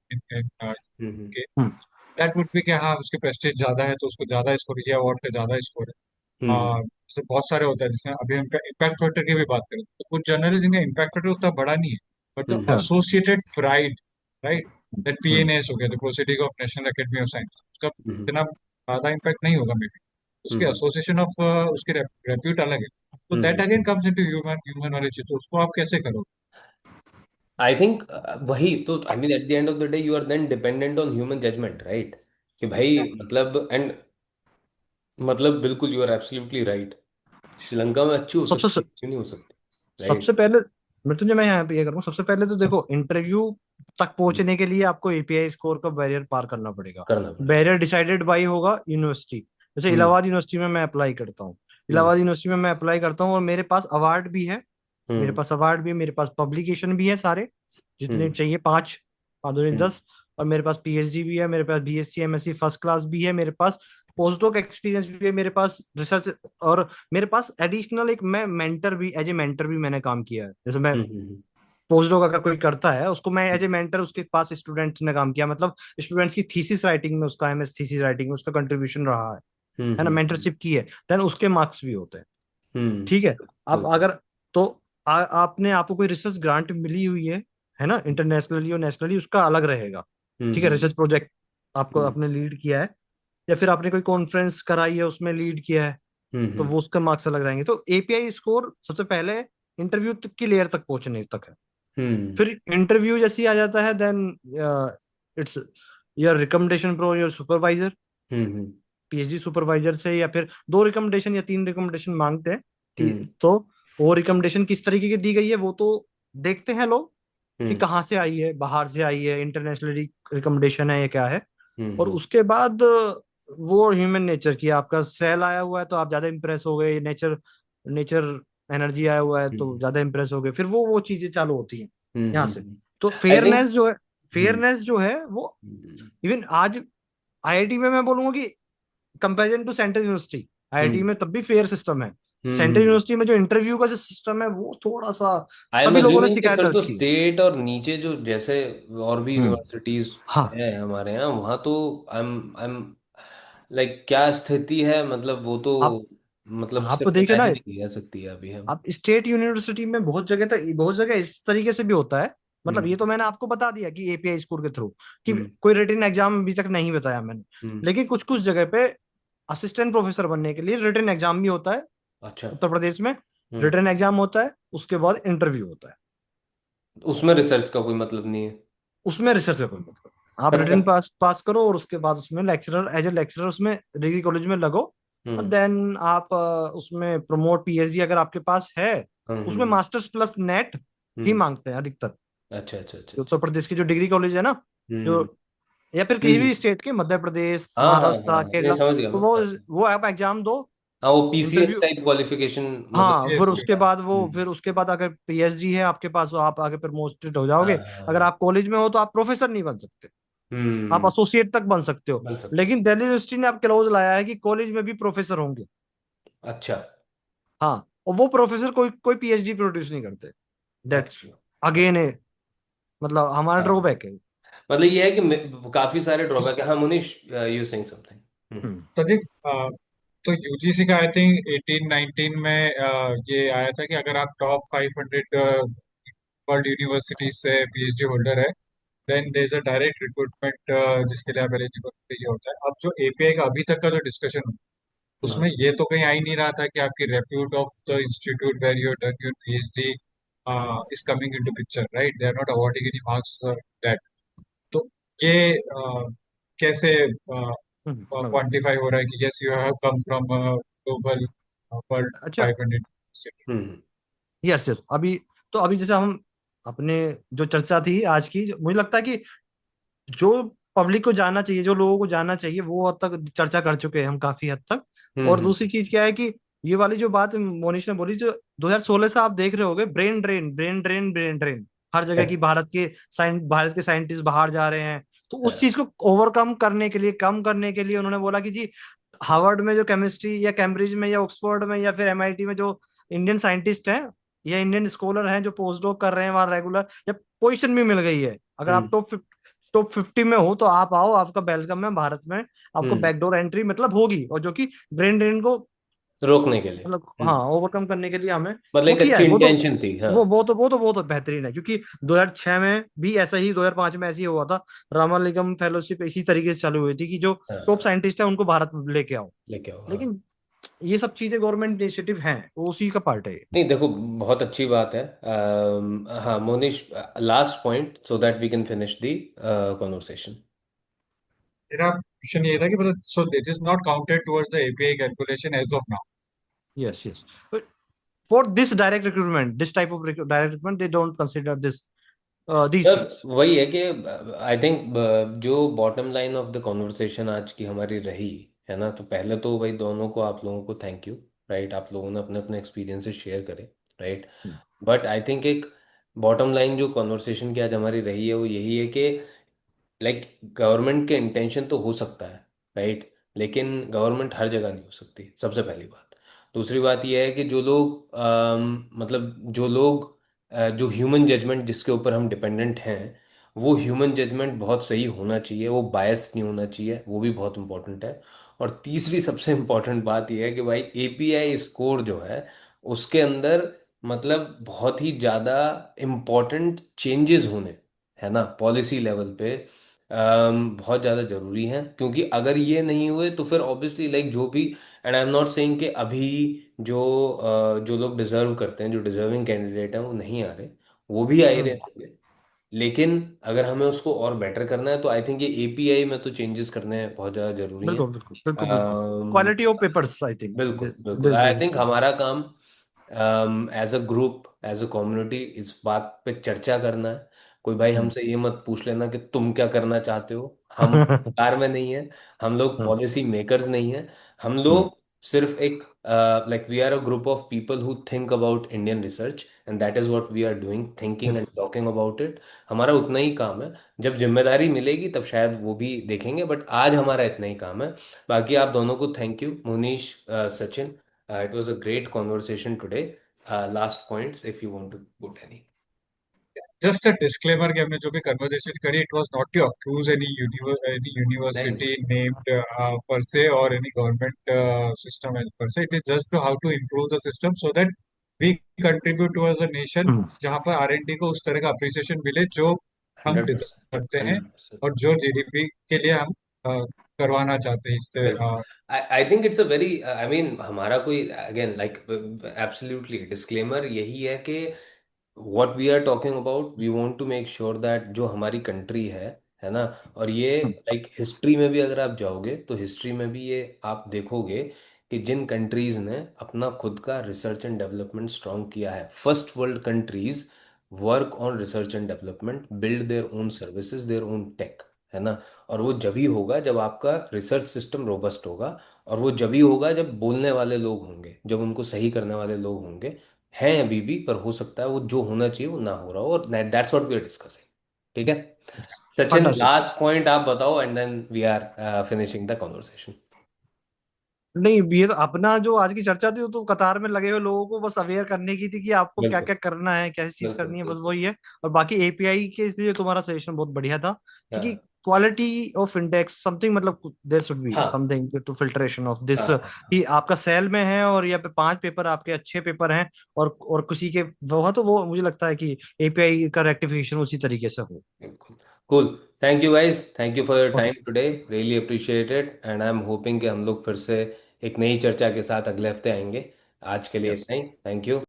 हम्म। के, हम्म, दैट वुड बी कि हाँ उसकी प्रेस्टीज ज्यादा है तो उसको ज्यादा स्कोर, ये अवार्ड का ज्यादा स्कोर है। हम्म। जैसे बहुत सारे होता है, जैसे अभी हम इम्पैक्ट फैक्टर की भी बात करें तो कुछ जर्नलिज्म का इम्पैक्ट फैक्टर उतना बड़ा नहीं है, बट द हम्म। हाँ, associated pride, right, that hmm, PNS हो गया, the proceeding of national academy of science, उसका हम्म। इतना ज्यादा इम्पैक्ट नहीं होगा मे बी, उसके हम्म। एसोसिएशन ऑफ उसके रेप्यूट अलग है, तो that hmm. Again comes into human human वाली चीज, तो उसको आप कैसे करोगे? आई थिंक वही तो, I mean at the end of the day you are then dependent on human judgement, right? कि भाई मतलब, एंड मतलब बिल्कुल, you are absolutely right, Sri Lanka में अच्छी हो सकती सबसे है, क्यों नहीं हो सकती, राइट? सबसे पहले, मैं यहाँ पे ये करूँ, सबसे पहले तो देखो, इंटरव्यू तक पहुंचने के लिए आपको एपीआई स्कोर का बैरियर पार करना पड़ेगा। करना पड़ेगा। बैरियर डिसाइडेड बाई होगा यूनिवर्सिटी। जैसे हम्म। इलाहाबाद यूनिवर्सिटी में मैं अप्लाई करता हूँ, हम्म। इलाहाबाद यूनिवर्सिटी में मैं अप्लाई करता हूँ, और मेरे पास अवार्ड भी है, मेरे हम्म। पास अवार्ड भी है, मेरे पास पब्लिकेशन भी है सारे, जितने हम्म। चाहिए, 5, 5 दूनी हम्म। 10। और मेरे पास पीएचडी भी है, मेरे पास बीएससी एमएससी फर्स्ट क्लास भी है, मेरे पास पोस्ट डॉक एक्सपीरियंस भी है मेरे पास, रिसर्च, और मेरे पास एडिशनल एक, मैं मेंटर भी, एज ए मेंटर भी मैंने काम किया है। जैसे मैं हम्म पोस्ट डॉक अगर कोई करता है उसको मैं एज ए मेंटर उसके पास स्टूडेंट्स ने काम किया, मतलब स्टूडेंट्स की थीसिस राइटिंग में उसका, एमएस थीसिस राइटिंग में उसका कंट्रीब्यूशन रहा हम्म है ना, हम्म मेंटरशिप की है, देन उसके मार्क्स भी होते हैं। हम्म, ठीक है। अब बिल्कुल। अगर, तो आपने, आपको कोई रिसर्च ग्रांट मिली हुई है ना, इंटरनेशनली और नेशनली, उसका अलग रहेगा। ठीक है, हम्म रिसर्च प्रोजेक्ट आपको हम्म आपने लीड किया है, या फिर आपने कोई कॉन्फ्रेंस कराई है उसमें लीड किया है, तो हम्म वो उसका मार्क्स अलग रहेंगे। तो एपीआई स्कोर सबसे पहले इंटरव्यू तक की लेयर तक पहुंचने तक है। हम्म फिर इंटरव्यू जैसे ही आ जाता है, then it's your recommendation from your supervisor, hmm PhD supervisor से, या फिर दो रिकमेंडेशन या तीन रिकमेंडेशन मांगते हैं। हम्म तो वो रिकमेंडेशन किस तरीके की दी गई है वो तो देखते हैं लोग, कि हम्म कहाँ से आई है, बाहर से आई है, इंटरनेशनल रिकमेंडेशन है या क्या है। और हम्म उसके बाद वो ह्यूमन नेचर की, आपका सेल आया हुआ है तो आप ज्यादा इंप्रेस हो गए, नेचर नेचर एनर्जी आया हुआ है तो ज्यादा इंप्रेस हो गए, फिर वो चीजें चालू होती हैं यहाँ से। तो आई थिंक। फेयरनेस जो है वो, इवन आज आईआईटी में मैं बोलूंगा कि comparison to central university, IIT hmm में तब भी फेयर सिस्टम है। सेंट्रल हम्म यूनिवर्सिटी में जो इंटरव्यू का जो सिस्टम है वो थोड़ा सा, आई एम सभी लोगों ने अज्यूमिंग कि शिकायत फिर तो दर्ज की है। स्टेट और नीचे जो जैसे और भी हम्म। यूनिवर्सिटीज हाँ। है हमारे यहाँ, वहाँ तो आई एम लाइक क्या स्थिति है, मतलब वो तो आप मतलब आप सिर्फ देखिए ना, इमेजिन ही कर सकती है अभी हम। आप स्टेट यूनिवर्सिटी में बहुत जगह तक, बहुत जगह इस तरीके से भी होता है। मतलब हम्म ये तो मैंने आपको बता दिया कि एपीआई स्कोर के थ्रू, कि हम्म कोई रिटन एग्जाम अभी तक नहीं बताया मैंने। हम्म लेकिन कुछ कुछ जगह पे असिस्टेंट प्रोफेसर बनने के लिए रिटन एग्जाम भी होता है। अच्छा। उत्तर प्रदेश में हम्म रिटन एग्जाम होता है, उसके बाद इंटरव्यू होता है। उसमें रिसर्च का कोई मतलब नहीं उसमें रिसर्च का कोई मतलब, आप है। रिटन पास पास करो और उसके बाद उसमें लेक्चरर, एज ए लेक्चरर उसमें डिग्री कॉलेज में लगो। और हम्म देन आप उसमें प्रमोट, पीएचडी अगर आपके पास है, उसमें हम्म मास्टर्स प्लस नेट ही हम्म मांगते हैं अधिकतर। अच्छा अच्छा अच्छा जो अच्छा। उत्तर प्रदेश की जो डिग्री कॉलेज है ना, जो, हम्म या फिर किसी हम्म भी स्टेट के, मध्य प्रदेश, हाँ हाँ हाँ महाराष्ट्र, नहीं केरला, समझ गया तो मैं, हाँ। वो आप एग्जाम दो, हाँ वो पीसीएस इंटरव्यू। टाइप क्वालिफिकेशन मतलब। हाँ, फिर यस। उसके बाद वो, हम्म फिर उसके बाद अगर पीएचडी है आपके पास तो आप आगे प्रमोटेड हो हाँ जाओगे। हाँ अगर हाँ आप कॉलेज में हो तो आप प्रोफेसर नहीं बन सकते, आप हम्म एसोसिएट तक बन सकते हो। बन सकते हैं। लेकिन दिल्ली यूनिवर्सिटी ने अब क्लोज लाया है कि कॉलेज में भी प्रोफेसर होंगे। अच्छा हाँ, और वो प्रोफेसर कोई कोई पीएचडी प्रोड्यूस नहीं करते। दैट्स अच्छा अगेन है, मतलब हमारा हाँ ड्रॉबैक है। मतलब ये है कि काफी सारे ड्रॉबैक है। हाँ मुनीश, यू सेइंग समथिंग। हम्म हम्म। तो जी, तो यूजीसी का आई थिंक 1819 में ये आया था कि अगर आप टॉप 500 वर्ल्ड यूनिवर्सिटीज से पीएचडी होल्डर है, then there is a direct recruitment जिसके लिए आप एलिजिबल ये होता है। अब जो एपीआई का अभी तक का जो डिस्कशन हुआ, उसमें हाँ ये तो कहीं आ ही नहीं रहा था कि आपकी repute of the institute where you done your PhD is coming into picture, right? They are not awarding any marks that. तो ये कैसे मतलब, क्वांटिफाई हो रहा है कि yes you have come from global world अच्छा। 500 सिटी? हम्म यस यस, अभी, तो अभी जैसे हम अपने, जो चर्चा थी आज की, मुझे लगता है कि जो पब्लिक को जानना चाहिए, जो लोगों को जानना चाहिए, वो हद तक चर्चा कर चुके हैं हम, काफी हद तक। और हम्म दूसरी चीज क्या है कि ये वाली जो बात मोनिश ने बोली, जो 2016 से आप देख रहे होगे, brain drain, brain drain, brain drain, हर जगह की, भारत के साइंटिस्ट बाहर जा रहे हैं। तो उस हाँ, चीज को ओवरकम करने के लिए, कम करने के लिए, उन्होंने बोला कि जी, हार्वर्ड में जो केमिस्ट्री, या कैम्ब्रिज में, या ऑक्सफोर्ड में, या फिर एमआईटी में जो इंडियन साइंटिस्ट हैं या इंडियन स्कॉलर हैं जो पोस्ट डॉक कर रहे हैं वहां रेगुलर, या पोजीशन भी मिल गई है, अगर आप हम्म टॉप 50 में हो तो आप आओ, आपका वेलकम है भारत में, आपको हम्म बैकडोर एंट्री मतलब होगी। और जो कि ब्रेन ड्रेन को, रोकने के लिए। मतलब हाँ, ओवरकम करने के लिए हमें मतलब वो एक किया अच्छी है। वो तो इंटेंशन थी, हाँ। बहुत बेहतरीन है, क्योंकि 2006 में भी ऐसा ही, 2005 में ऐसे ही हुआ था। रामालिंगम फेलोशिप इसी तरीके से चालू हुई थी कि जो टॉप हाँ साइंटिस्ट है उनको भारत में लेके आओ। लेके आओ, हाँ। लेकिन ये सब चीजें गवर्नमेंट इनिशिएटिव हैं, वो उसी का पार्ट है ये। नहीं देखो, बहुत अच्छी बात है। हाँ Monish, last point so that we can finish the conversation. मेरा क्वेश्चन ये था कि मतलब so this is not counted towards the API calculation as of now? Yes yes, for this direct recruitment, this type of direct recruitment, they don't consider this, these मतलब things. वही है कि I think जो bottom line of the conversation आज की हमारी रही है ना, तो पहले तो भाई दोनों को, आप लोगों को थैंक यू। राइट, आप लोगों ने अपने अपने एक्सपीरियंसेस शेयर करे। राइट, बट आई थिंक एक बॉटम लाइन जो कॉन्वर्सेशन की आज हमारी रही है वो यही है कि लाइक गवर्नमेंट के इंटेंशन तो हो सकता है, राइट, लेकिन गवर्नमेंट हर जगह नहीं हो सकती, सबसे पहली बात। दूसरी बात यह है कि जो लोग मतलब जो लोग जो ह्यूमन जजमेंट जिसके ऊपर हम डिपेंडेंट हैं, वो ह्यूमन जजमेंट बहुत सही होना चाहिए, वो बायस नहीं होना चाहिए, वो भी बहुत इंपॉर्टेंट है। और तीसरी सबसे इंपॉर्टेंट बात यह है कि भाई एपीआई स्कोर जो है उसके अंदर मतलब बहुत ही ज़्यादा इम्पोर्टेंट चेंजेस होने, है ना, पॉलिसी लेवल पे बहुत ज़्यादा ज़रूरी हैं। क्योंकि अगर ये नहीं हुए तो फिर ऑब्वियसली लाइक जो भी, and I am not saying कि अभी जो जो लोग डिजर्व करते हैं, जो डिजर्विंग कैंडिडेट हैं वो नहीं आ रहे, वो भी आ ही रहे हम्म। होंगे। लेकिन अगर हमें उसको और बेटर करना है तो आई थिंक ये एपीआई में तो चेंजेस करने बहुत ज़्यादा ज़रूरी हैं। बिल्कुल बिल्कुल बिल्कुल बिल्कुल। Quality of papers I think बिल्कुल बिल्कुल, दिस आई इज। थिंक हमारा काम as a group, as a community इस बात पे चर्चा करना है। कोई भाई हमसे ये मत पूछ लेना कि तुम क्या करना चाहते हो, हम सरकार में नहीं है, हम लोग पॉलिसी मेकर्स नहीं है। हम लोग सिर्फ एक like we are a group of people who think about Indian research, and that is what we are doing, thinking and talking about it. हमारा उतना ही काम है। जब जिम्मेदारी मिलेगी तब शायद वो भी देखेंगे, बट आज हमारा इतना ही काम है। बाकी आप दोनों को thank you, Munish, Sachin. It was a great conversation today. Last points, if you want to put any. Just a disclaimer कि हमने जो भी कन्वर्सेशन करी, it was not to accuse any नहीं नहीं। यूनिवर्सिटी नेम्ड पर से और any government system as per se. It is just how to improve the system so that we contribute to as a nation, जहाँ पर आर&डी को उस तरह का अप्रिसिएशन मिले जो हम 100%। डिजर्व करते हैं 100%। और जो जीडीपी के लिए हम करवाना चाहते हैं इससे। बिल्कुल। I think it's a very, I mean हमारा कोई अगेन लाइक एब्सोल्युटली डिस्क्लेमर यही है कि what we are talking about, we want to make sure that जो हमारी कंट्री है ना, और ये लाइक हिस्ट्री में भी अगर आप जाओगे तो हिस्ट्री में भी ये आप देखोगे कि जिन कंट्रीज ने अपना खुद का रिसर्च एंड डेवलपमेंट स्ट्रॉन्ग किया है, first world countries work on research and development, build their own services, their own tech, है ना। और वो जब ही होगा जब आपका रिसर्च सिस्टम रोबस्ट होगा, और वो जब ही होगा जब बोलने वाले लोग होंगे, जब उनको सही करने वाले लोग होंगे। हैं अभी भी, पर हो सकता है वो जो होना चाहिए वो ना हो रहा हो, और that's what we are discussing. ठीक है। सचिन, फंटास्टिक। लास्ट पॉइंट आप बताओ and then we are finishing the conversation. नहीं, ये तो अपना जो आज की चर्चा थी वो तो कतार में लगे हुए लोगों को बस अवेयर करने की थी कि आपको क्या बिल्कुल क्या करना है, कैसी चीज बिल्कुल करनी है, बस बिल्कुल। वही है। और बाकी एपीआई के इसलिए तुम्हारा सजेशन बहुत बढ़िया था, क्योंकि हाँ क्वालिटी ऑफ इंडेक्स समथिंग, मतलब देयर शुड बी हाँ something to filtration of this, हाँ हाँ। कि आपका सेल में है और या पे 5 पेपर आपके अच्छे पेपर हैं, और किसी के वो है, तो वो मुझे लगता है कि एपीआई का रेक्टिफिकेशन उसी तरीके से हो। बिल्कुल। Cool. Thank you guys, thank you for your okay. Time today, really appreciated, and I am hoping कि हम लोग फिर से एक नई चर्चा के साथ अगले हफ्ते आएंगे। आज के लिए यस। इतना ही, थैंक यू।